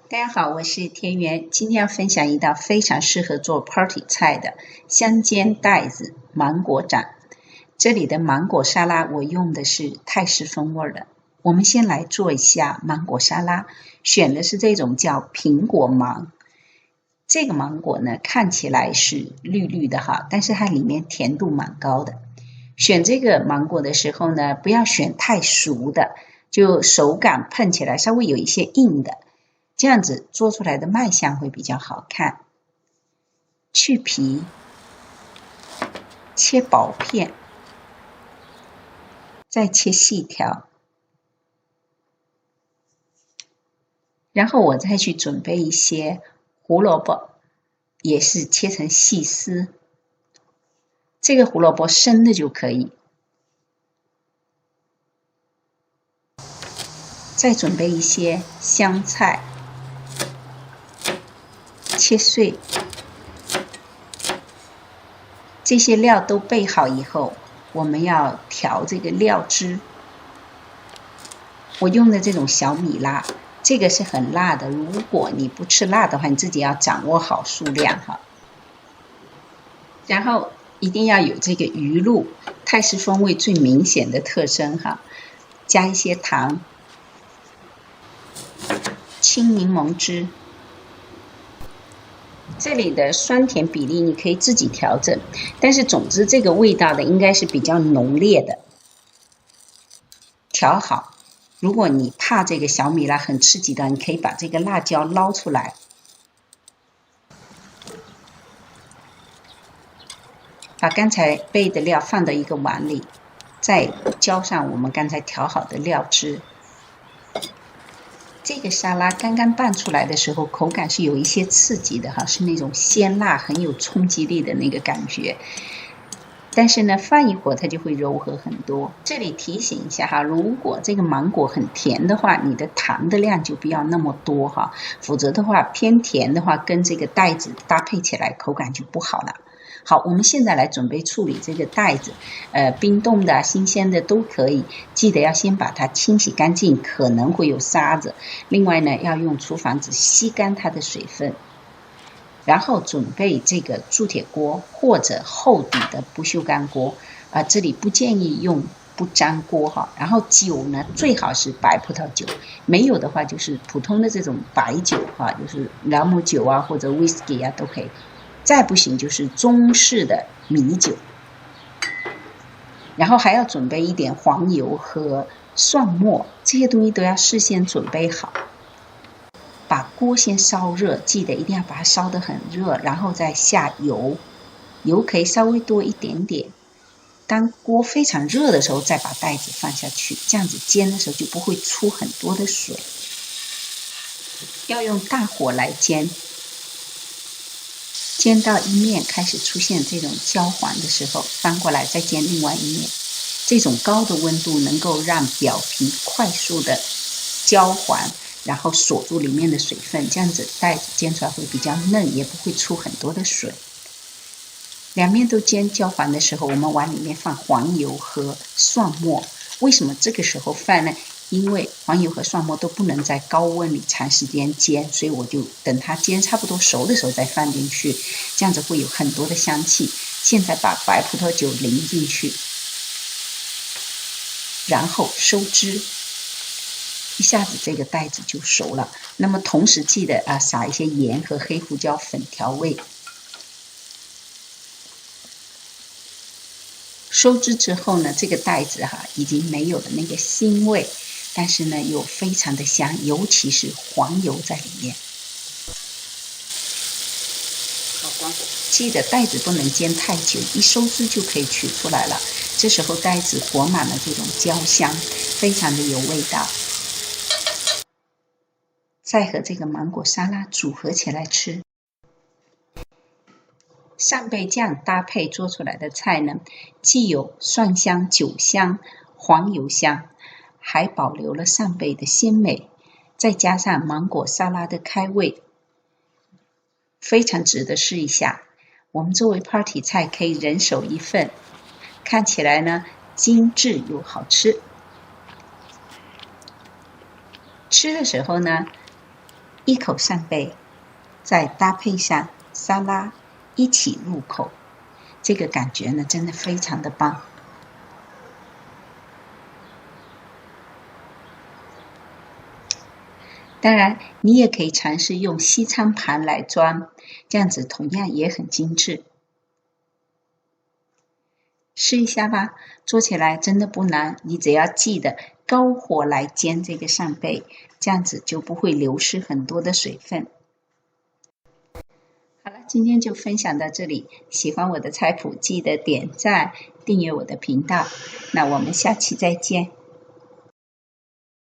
大家好，我是田园。今天要分享一道非常适合做 party 菜的香煎带子芒果掌。这里的芒果沙拉我用的是泰式风味的。我们先来做一下芒果沙拉，选的是这种叫苹果芒。这个芒果呢，看起来是绿绿的哈，但是它里面甜度蛮高的。选这个芒果的时候呢，不要选太熟的，就手感碰起来稍微有一些硬的。这样子做出来的卖相会比较好看。去皮，切薄片，再切细条，然后我再去准备一些胡萝卜，也是切成细丝。这个胡萝卜生的就可以。再准备一些香菜，切碎。这些料都备好以后，我们要调这个料汁。我用的这种小米辣，这个是很辣的，如果你不吃辣的话，你自己要掌握好数量哈。然后一定要有这个鱼露，泰式风味最明显的特征哈。加一些糖，青柠檬汁。这里的酸甜比例你可以自己调整，但是总之这个味道的应该是比较浓烈的。调好，如果你怕这个小米辣很刺激的，你可以把这个辣椒捞出来，把刚才备的料放到一个碗里，再浇上我们刚才调好的料汁。这个沙拉刚刚拌出来的时候，口感是有一些刺激的哈，是那种鲜辣很有冲击力的那个感觉。但是呢，放一会儿它就会柔和很多。这里提醒一下哈，如果这个芒果很甜的话，你的糖的量就不要那么多哈，否则的话偏甜的话，跟这个带子搭配起来口感就不好了。好，我们现在来准备处理这个带子，冰冻的、新鲜的都可以，记得要先把它清洗干净，可能会有沙子。另外呢，要用厨房纸吸干它的水分。然后准备这个铸铁锅或者厚底的不锈钢锅，这里不建议用不粘锅哈。然后酒呢，最好是白葡萄酒，没有的话就是普通的这种白酒哈，就是朗姆酒啊或者 whisky 啊都可以。再不行就是中式的米酒。然后还要准备一点黄油和蒜末，这些东西都要事先准备好。把锅先烧热，记得一定要把它烧得很热，然后再下油，油可以稍微多一点点。当锅非常热的时候，再把带子放下去，这样子煎的时候就不会出很多的水。要用大火来煎，煎到一面开始出现这种焦黄的时候，翻过来再煎另外一面。这种高的温度能够让表皮快速的焦黄，然后锁住里面的水分，这样子带子煎出来会比较嫩，也不会出很多的水。两面都煎焦黄的时候，我们往里面放黄油和蒜末。为什么这个时候放呢？因为黄油和蒜末都不能在高温里长时间煎，所以我就等它煎差不多熟的时候再放进去，这样子会有很多的香气。现在把白葡萄酒淋进去，然后收汁。一下子这个带子就熟了。那么同时记得撒一些盐和黑胡椒粉调味。收汁之后呢，这个带子已经没有了那个腥味，但是呢又非常的香，尤其是黄油在里面。好，关火。记得带子不能煎太久，一收汁就可以取出来了。这时候带子裹满了这种焦香，非常的有味道。再和这个芒果沙拉组合起来吃。扇贝酱搭配做出来的菜呢，既有蒜香、酒香、黄油香，还保留了扇贝的鲜美，再加上芒果沙拉的开胃，非常值得试一下。我们作为 party 菜可以人手一份，看起来呢精致又好吃。吃的时候呢，一口扇贝，再搭配上沙拉一起入口，这个感觉呢真的非常的棒。当然你也可以尝试用西餐盘来装，这样子同样也很精致。试一下吧，做起来真的不难，你只要记得高火来煎这个扇贝，这样子就不会流失很多的水分。好了，今天就分享到这里，喜欢我的菜谱记得点赞订阅我的频道，那我们下期再见。